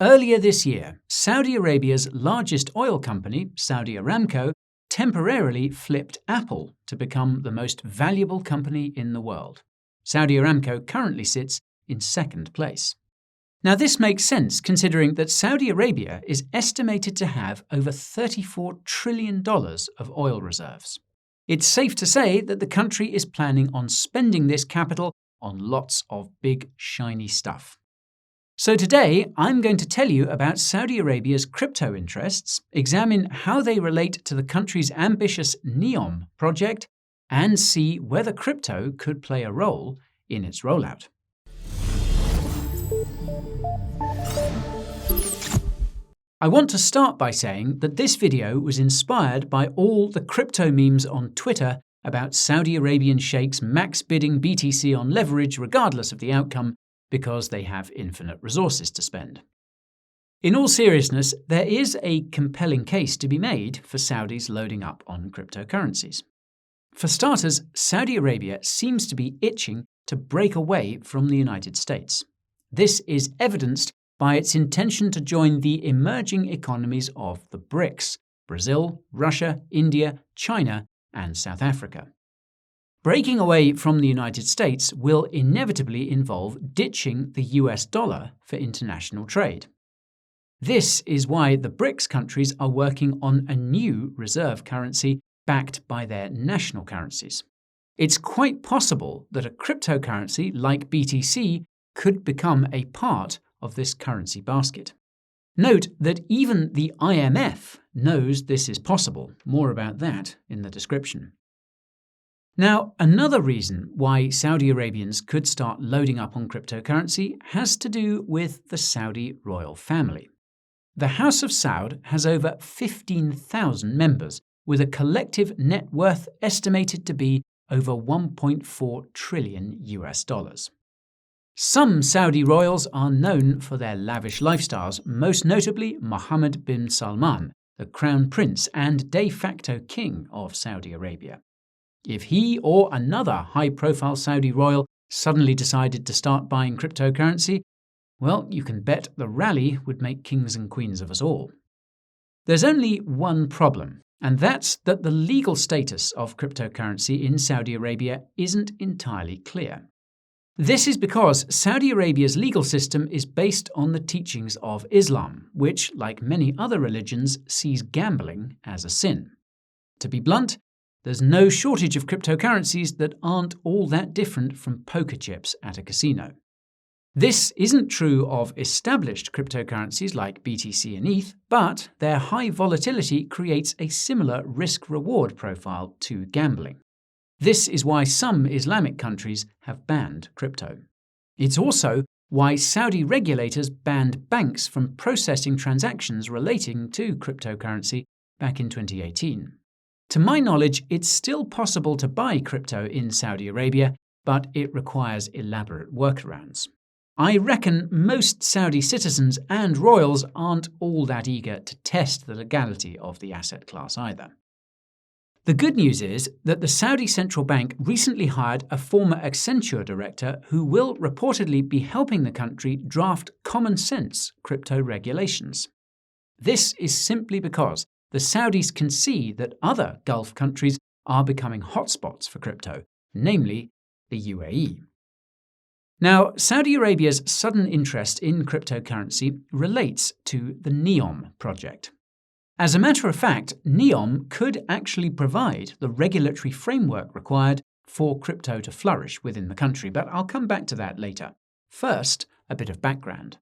Earlier this year, Saudi Arabia's largest oil company, Saudi Aramco, temporarily flipped Apple to become the most valuable company in the world. Saudi Aramco currently sits in second place. Now, this makes sense considering that Saudi Arabia is estimated to have over $34 trillion of oil reserves. It's safe to say that the country is planning on spending this capital on lots of big, shiny stuff. So today, I'm going to tell you about Saudi Arabia's crypto interests, examine how they relate to the country's ambitious Neom Project, and see whether crypto could play a role in its rollout. I want to start by saying that this video was inspired by all the crypto memes on Twitter about Saudi Arabian sheikhs max bidding BTC on leverage regardless of the outcome because they have infinite resources to spend. In all seriousness, there is a compelling case to be made for Saudis loading up on cryptocurrencies. For starters, Saudi Arabia seems to be itching to break away from the United States. This is evidenced by its intention to join the emerging economies of the BRICS: Brazil, Russia, India, China, and South Africa. Breaking away from the United States will inevitably involve ditching the US dollar for international trade. This is why the BRICS countries are working on a new reserve currency backed by their national currencies. It's quite possible that a cryptocurrency like BTC could become a part of this currency basket. Note that even the IMF knows this is possible. More about that in the description. Now, another reason why Saudi Arabians could start loading up on cryptocurrency has to do with the Saudi royal family. The House of Saud has over 15,000 members, with a collective net worth estimated to be over $1.4 trillion. Some Saudi royals are known for their lavish lifestyles, most notably Mohammed bin Salman, the crown prince and de facto king of Saudi Arabia. If he or another high-profile Saudi royal suddenly decided to start buying cryptocurrency, well, you can bet the rally would make kings and queens of us all. There's only one problem, and that's that the legal status of cryptocurrency in Saudi Arabia isn't entirely clear. This is because Saudi Arabia's legal system is based on the teachings of Islam, which, like many other religions, sees gambling as a sin. To be blunt, there's no shortage of cryptocurrencies that aren't all that different from poker chips at a casino. This isn't true of established cryptocurrencies like BTC and ETH, but their high volatility creates a similar risk-reward profile to gambling. This is why some Islamic countries have banned crypto. It's also why Saudi regulators banned banks from processing transactions relating to cryptocurrency back in 2018. To my knowledge, it's still possible to buy crypto in Saudi Arabia, but it requires elaborate workarounds. I reckon most Saudi citizens and royals aren't all that eager to test the legality of the asset class either. The good news is that the Saudi Central Bank recently hired a former Accenture director who will reportedly be helping the country draft common-sense crypto regulations. This is simply because the Saudis can see that other Gulf countries are becoming hotspots for crypto, namely the UAE. Now, Saudi Arabia's sudden interest in cryptocurrency relates to the Neom Project. As a matter of fact, Neom could actually provide the regulatory framework required for crypto to flourish within the country, but I'll come back to that later. First, a bit of background.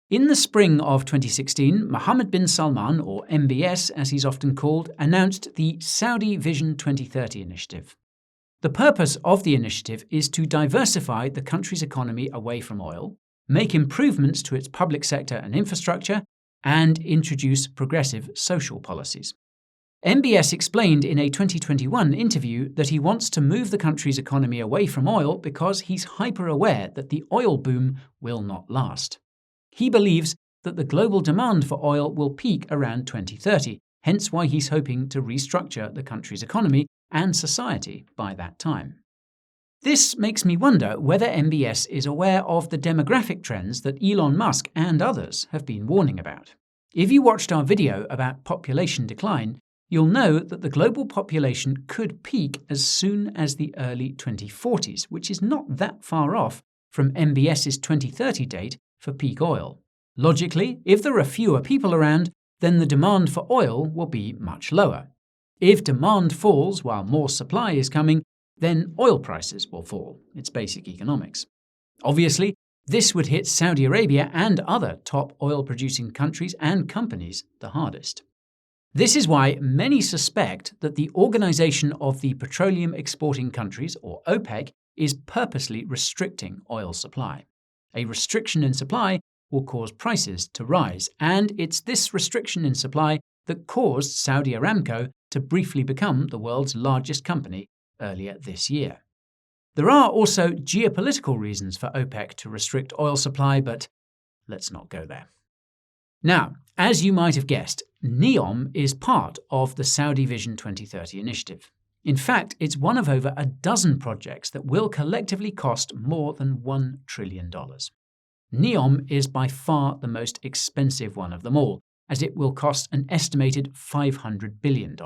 In the spring of 2016, Mohammed bin Salman, or MBS as he's often called, announced the Saudi Vision 2030 initiative. The purpose of the initiative is to diversify the country's economy away from oil, make improvements to its public sector and infrastructure, and introduce progressive social policies. MBS explained in a 2021 interview that he wants to move the country's economy away from oil because he's hyper-aware that the oil boom will not last. He believes that the global demand for oil will peak around 2030, hence why he's hoping to restructure the country's economy and society by that time. This makes me wonder whether MBS is aware of the demographic trends that Elon Musk and others have been warning about. If you watched our video about population decline, you'll know that the global population could peak as soon as the early 2040s, which is not that far off from MBS's 2030 date for peak oil. Logically, if there are fewer people around, then the demand for oil will be much lower. If demand falls while more supply is coming, then oil prices will fall. It's basic economics. Obviously, this would hit Saudi Arabia and other top oil-producing countries and companies the hardest. This is why many suspect that the Organization of the Petroleum Exporting Countries, or OPEC, is purposely restricting oil supply. A restriction in supply will cause prices to rise, and it's this restriction in supply that caused Saudi Aramco to briefly become the world's largest company earlier this year. There are also geopolitical reasons for OPEC to restrict oil supply, but let's not go there. Now, as you might have guessed, Neom is part of the Saudi Vision 2030 initiative. In fact, it's one of over a dozen projects that will collectively cost more than $1 trillion. Neom is by far the most expensive one of them all, as it will cost an estimated $500 billion.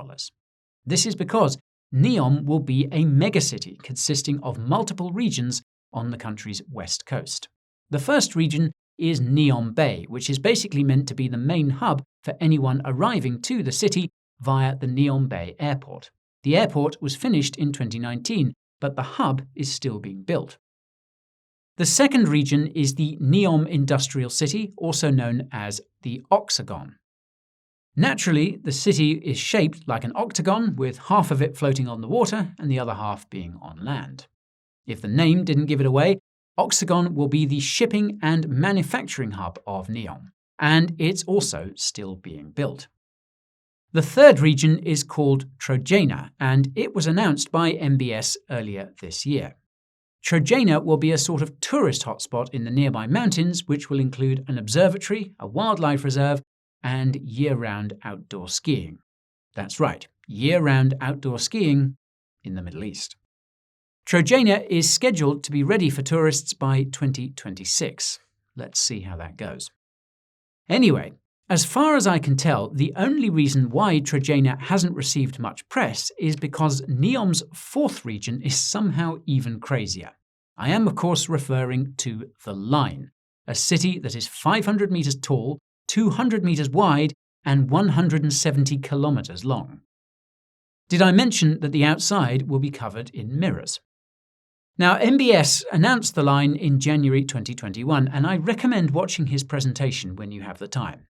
This is because Neom will be a megacity consisting of multiple regions on the country's west coast. The first region is Neom Bay, which is basically meant to be the main hub for anyone arriving to the city via the Neom Bay Airport. The airport was finished in 2019, but the hub is still being built. The second region is the Neom Industrial City, also known as the Oxagon. Naturally, the city is shaped like an octagon, with half of it floating on the water and the other half being on land. If the name didn't give it away, Oxagon will be the shipping and manufacturing hub of Neom, and it's also still being built. The third region is called Trojena, and it was announced by MBS earlier this year. Trojena will be a sort of tourist hotspot in the nearby mountains, which will include an observatory, a wildlife reserve, and year-round outdoor skiing. That's right, year-round outdoor skiing in the Middle East. Trojena is scheduled to be ready for tourists by 2026. Let's see how that goes. Anyway, as far as I can tell, the only reason why Trojena hasn't received much press is because Neom's fourth region is somehow even crazier. I am, of course, referring to The Line, a city that is 500 meters tall, 200 meters wide, and 170 kilometers long. Did I mention that the outside will be covered in mirrors? Now, MBS announced The Line in January 2021, and I recommend watching his presentation when you have the time.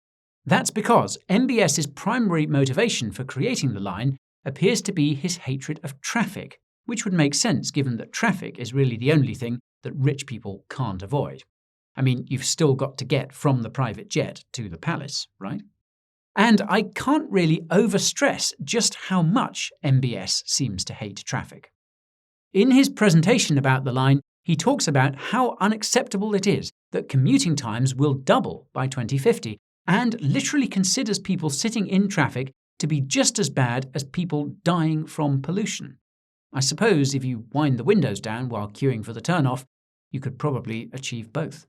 That's because MBS's primary motivation for creating The Line appears to be his hatred of traffic, which would make sense given that traffic is really the only thing that rich people can't avoid. I mean, you've still got to get from the private jet to the palace, right? And I can't really overstress just how much MBS seems to hate traffic. In his presentation about The Line, he talks about how unacceptable it is that commuting times will double by 2050, and literally considers people sitting in traffic to be just as bad as people dying from pollution. I suppose if you wind the windows down while queuing for the turnoff, you could probably achieve both.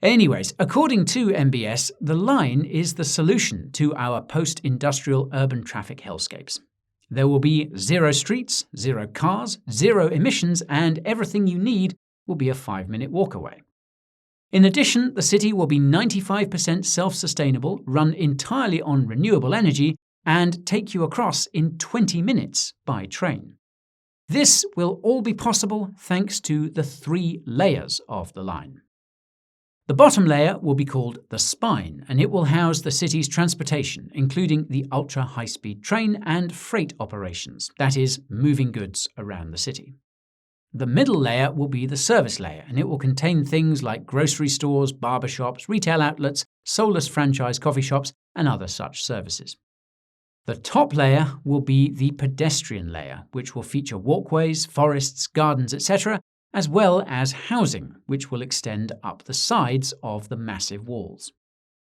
Anyways, according to MBS, The Line is the solution to our post-industrial urban traffic hellscapes. There will be 0 streets, 0 cars, 0 emissions, and everything you need will be a 5-minute walk away. In addition, the city will be 95% self-sustainable, run entirely on renewable energy, and take you across in 20 minutes by train. This will all be possible thanks to the 3 layers of The Line. The bottom layer will be called the spine, and it will house the city's transportation, including the ultra-high-speed train and freight operations, that is, moving goods around the city. The middle layer will be the service layer, and it will contain things like grocery stores, barbershops, retail outlets, soulless franchise coffee shops, and other such services. The top layer will be the pedestrian layer, which will feature walkways, forests, gardens, etc., as well as housing, which will extend up the sides of the massive walls.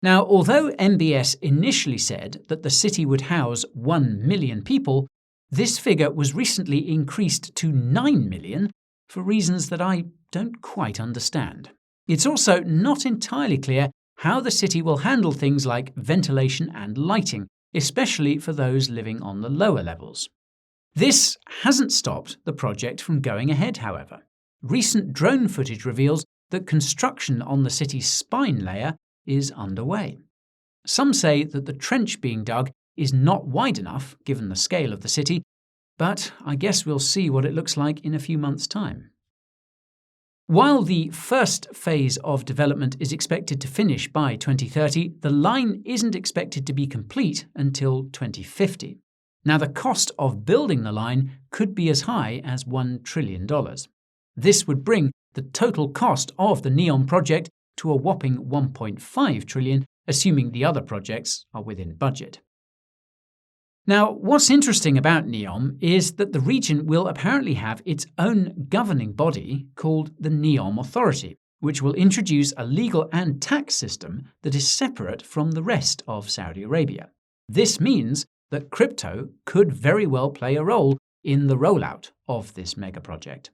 Now, although MBS initially said that the city would house 1 million people, this figure was recently increased to 9 million for reasons that I don't quite understand. It's also not entirely clear how the city will handle things like ventilation and lighting, especially for those living on the lower levels. This hasn't stopped the project from going ahead, however. Recent drone footage reveals that construction on the city's spine layer is underway. Some say that the trench being dug is not wide enough, given the scale of the city, but I guess we'll see what it looks like in a few months' time. While the first phase of development is expected to finish by 2030, the line isn't expected to be complete until 2050. Now, the cost of building the line could be as high as $1 trillion. This would bring the total cost of the Neom project to a whopping $1.5 trillion, assuming the other projects are within budget. Now, what's interesting about Neom is that the region will apparently have its own governing body called the Neom Authority, which will introduce a legal and tax system that is separate from the rest of Saudi Arabia. This means that crypto could very well play a role in the rollout of this mega project.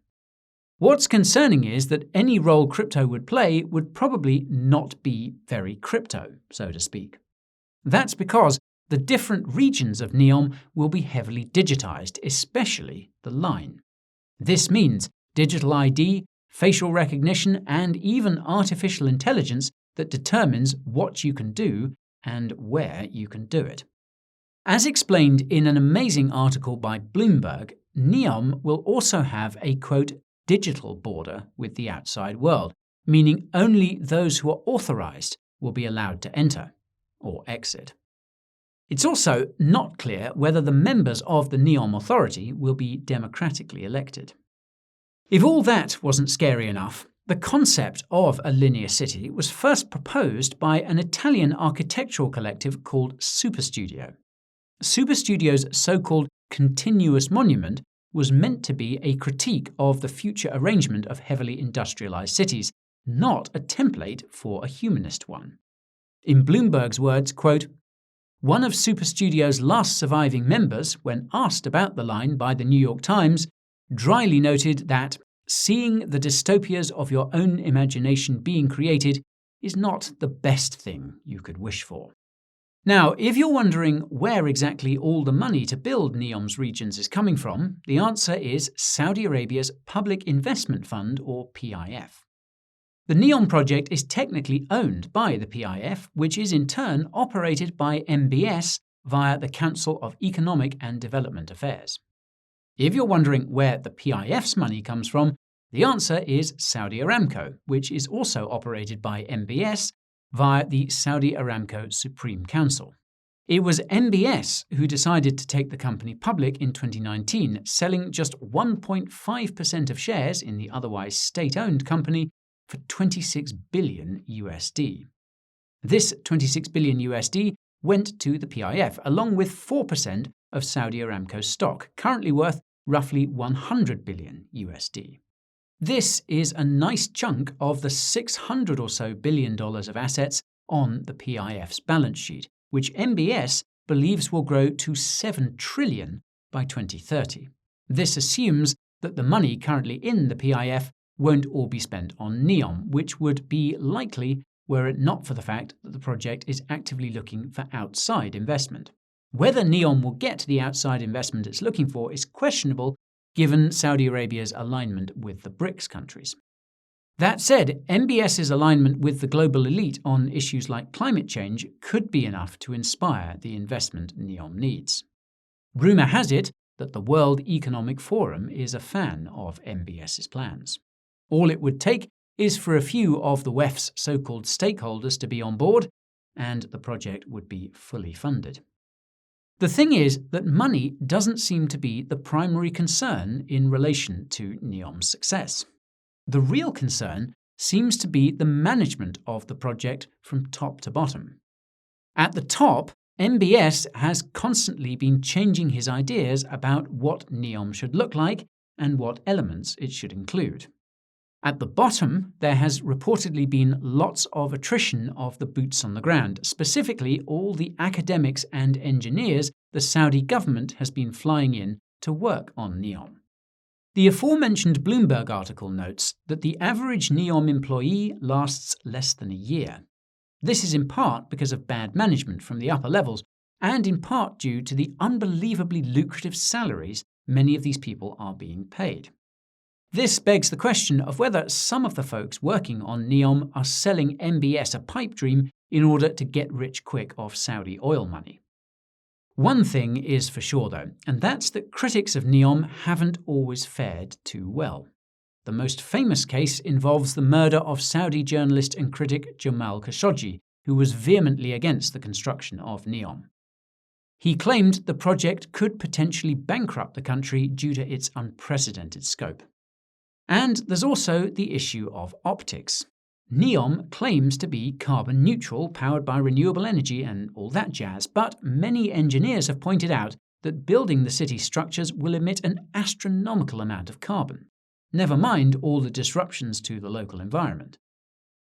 What's concerning is that any role crypto would play would probably not be very crypto, so to speak. That's because the different regions of Neom will be heavily digitized, especially the line. This means digital ID, facial recognition, and even artificial intelligence that determines what you can do and where you can do it. As explained in an amazing article by Bloomberg, Neom will also have a, quote, digital border with the outside world, meaning only those who are authorized will be allowed to enter or exit. It's also not clear whether the members of the Neom Authority will be democratically elected. If all that wasn't scary enough, the concept of a linear city was first proposed by an Italian architectural collective called Superstudio. Superstudio's so-called continuous monument was meant to be a critique of the future arrangement of heavily industrialized cities, not a template for a humanist one. In Bloomberg's words, quote, one of Superstudio's last surviving members, when asked about the line by the New York Times, dryly noted that seeing the dystopias of your own imagination being created is not the best thing you could wish for. Now, if you're wondering where exactly all the money to build Neom's regions is coming from, the answer is Saudi Arabia's Public Investment Fund, or PIF. The Neom project is technically owned by the PIF, which is in turn operated by MBS via the Council of Economic and Development Affairs. If you're wondering where the PIF's money comes from, the answer is Saudi Aramco, which is also operated by MBS via the Saudi Aramco Supreme Council. It was MBS who decided to take the company public in 2019, selling just 1.5% of shares in the otherwise state-owned company for $26 billion. This $26 billion went to the PIF, along with 4% of Saudi Aramco's stock, currently worth roughly $100 billion. This is a nice chunk of the $600 or so billion of assets on the PIF's balance sheet, which MBS believes will grow to $7 trillion by 2030. This assumes that the money currently in the PIF won't all be spent on Neom, which would be likely were it not for the fact that the project is actively looking for outside investment. Whether Neom will get the outside investment it's looking for is questionable, given Saudi Arabia's alignment with the BRICS countries. That said, MBS's alignment with the global elite on issues like climate change could be enough to inspire the investment Neom needs. Rumour has it that the World Economic Forum is a fan of MBS's plans. All it would take is for a few of the WEF's so-called stakeholders to be on board, and the project would be fully funded. The thing is that money doesn't seem to be the primary concern in relation to Neom's success. The real concern seems to be the management of the project from top to bottom. At the top, MBS has constantly been changing his ideas about what Neom should look like and what elements it should include. At the bottom, there has reportedly been lots of attrition of the boots on the ground, specifically all the academics and engineers the Saudi government has been flying in to work on Neom. The aforementioned Bloomberg article notes that the average Neom employee lasts less than a year. This is in part because of bad management from the upper levels, and in part due to the unbelievably lucrative salaries many of these people are being paid. This begs the question of whether some of the folks working on Neom are selling MBS a pipe dream in order to get rich quick off Saudi oil money. One thing is for sure, though, and that's that critics of Neom haven't always fared too well. The most famous case involves the murder of Saudi journalist and critic Jamal Khashoggi, who was vehemently against the construction of Neom. He claimed the project could potentially bankrupt the country due to its unprecedented scope. And there's also the issue of optics. Neom claims to be carbon neutral, powered by renewable energy and all that jazz, but many engineers have pointed out that building the city structures will emit an astronomical amount of carbon. Never mind all the disruptions to the local environment.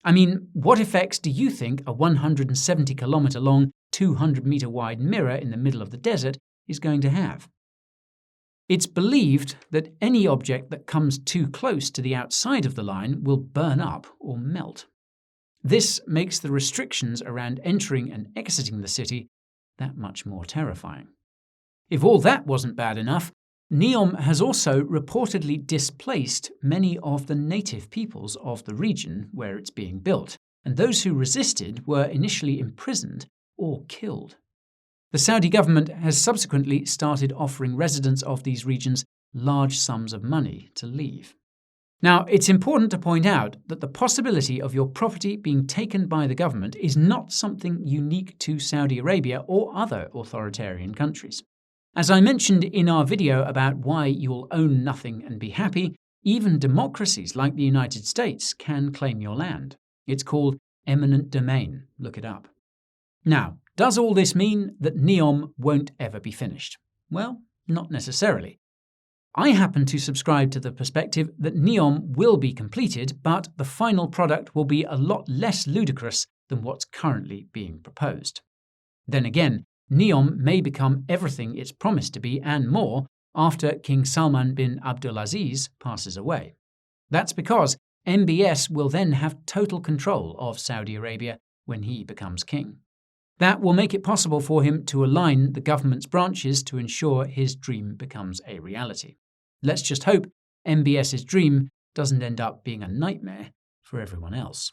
I mean, what effects do you think a 170-kilometre long, 200-metre wide mirror in the middle of the desert is going to have? It's believed that any object that comes too close to the outside of the line will burn up or melt. This makes the restrictions around entering and exiting the city that much more terrifying. If all that wasn't bad enough, Neom has also reportedly displaced many of the native peoples of the region where it's being built, and those who resisted were initially imprisoned or killed. The Saudi government has subsequently started offering residents of these regions large sums of money to leave. Now, it's important to point out that the possibility of your property being taken by the government is not something unique to Saudi Arabia or other authoritarian countries. As I mentioned in our video about why you'll own nothing and be happy, even democracies like the United States can claim your land. It's called eminent domain. Look it up. Now, does all this mean that Neom won't ever be finished? Well, not necessarily. I happen to subscribe to the perspective that Neom will be completed, but the final product will be a lot less ludicrous than what's currently being proposed. Then again, Neom may become everything it's promised to be and more after King Salman bin Abdulaziz passes away. That's because MBS will then have total control of Saudi Arabia when he becomes king. That will make it possible for him to align the government's branches to ensure his dream becomes a reality. Let's just hope MBS's dream doesn't end up being a nightmare for everyone else.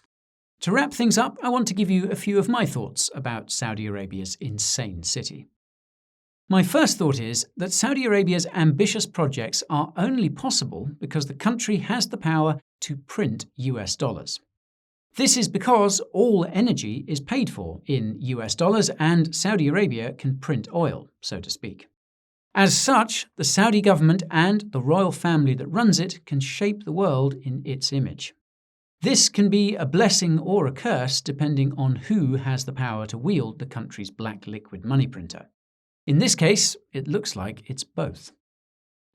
To wrap things up, I want to give you a few of my thoughts about Saudi Arabia's insane city. My first thought is that Saudi Arabia's ambitious projects are only possible because the country has the power to print US dollars. This is because all energy is paid for in US dollars and Saudi Arabia can print oil, so to speak. As such, the Saudi government and the royal family that runs it can shape the world in its image. This can be a blessing or a curse depending on who has the power to wield the country's black liquid money printer. In this case, it looks like it's both.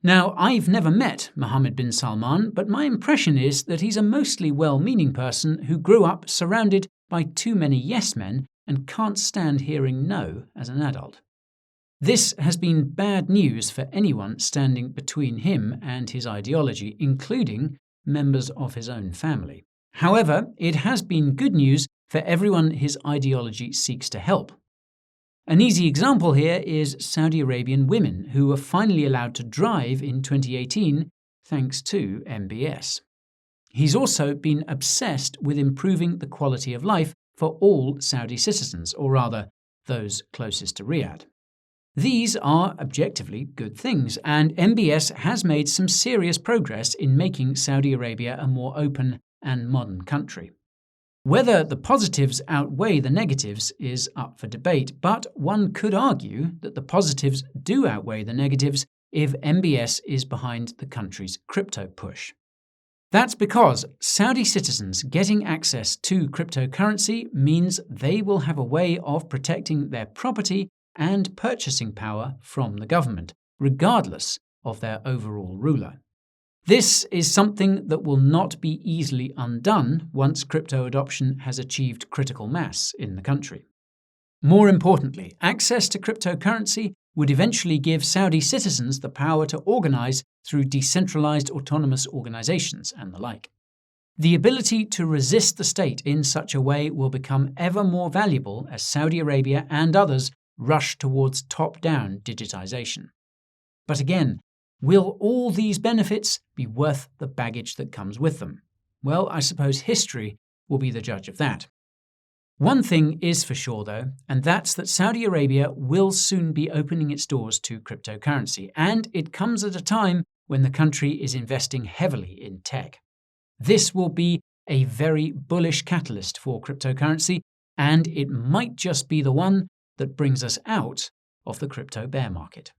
Now, I've never met Mohammed bin Salman, but my impression is that he's a mostly well-meaning person who grew up surrounded by too many yes men and can't stand hearing no as an adult. This has been bad news for anyone standing between him and his ideology, including members of his own family. However, it has been good news for everyone his ideology seeks to help. An easy example here is Saudi Arabian women, who were finally allowed to drive in 2018 thanks to MBS. He's also been obsessed with improving the quality of life for all Saudi citizens, or rather, those closest to Riyadh. These are objectively good things, and MBS has made some serious progress in making Saudi Arabia a more open and modern country. Whether the positives outweigh the negatives is up for debate, but one could argue that the positives do outweigh the negatives if MBS is behind the country's crypto push. That's because Saudi citizens getting access to cryptocurrency means they will have a way of protecting their property and purchasing power from the government, regardless of their overall ruler. This is something that will not be easily undone once crypto adoption has achieved critical mass in the country. More importantly, access to cryptocurrency would eventually give Saudi citizens the power to organize through decentralized autonomous organizations and the like. The ability to resist the state in such a way will become ever more valuable as Saudi Arabia and others rush towards top-down digitization. But again, will all these benefits be worth the baggage that comes with them? Well, I suppose history will be the judge of that. One thing is for sure, though, and that's that Saudi Arabia will soon be opening its doors to cryptocurrency, and it comes at a time when the country is investing heavily in tech. This will be a very bullish catalyst for cryptocurrency, and it might just be the one that brings us out of the crypto bear market.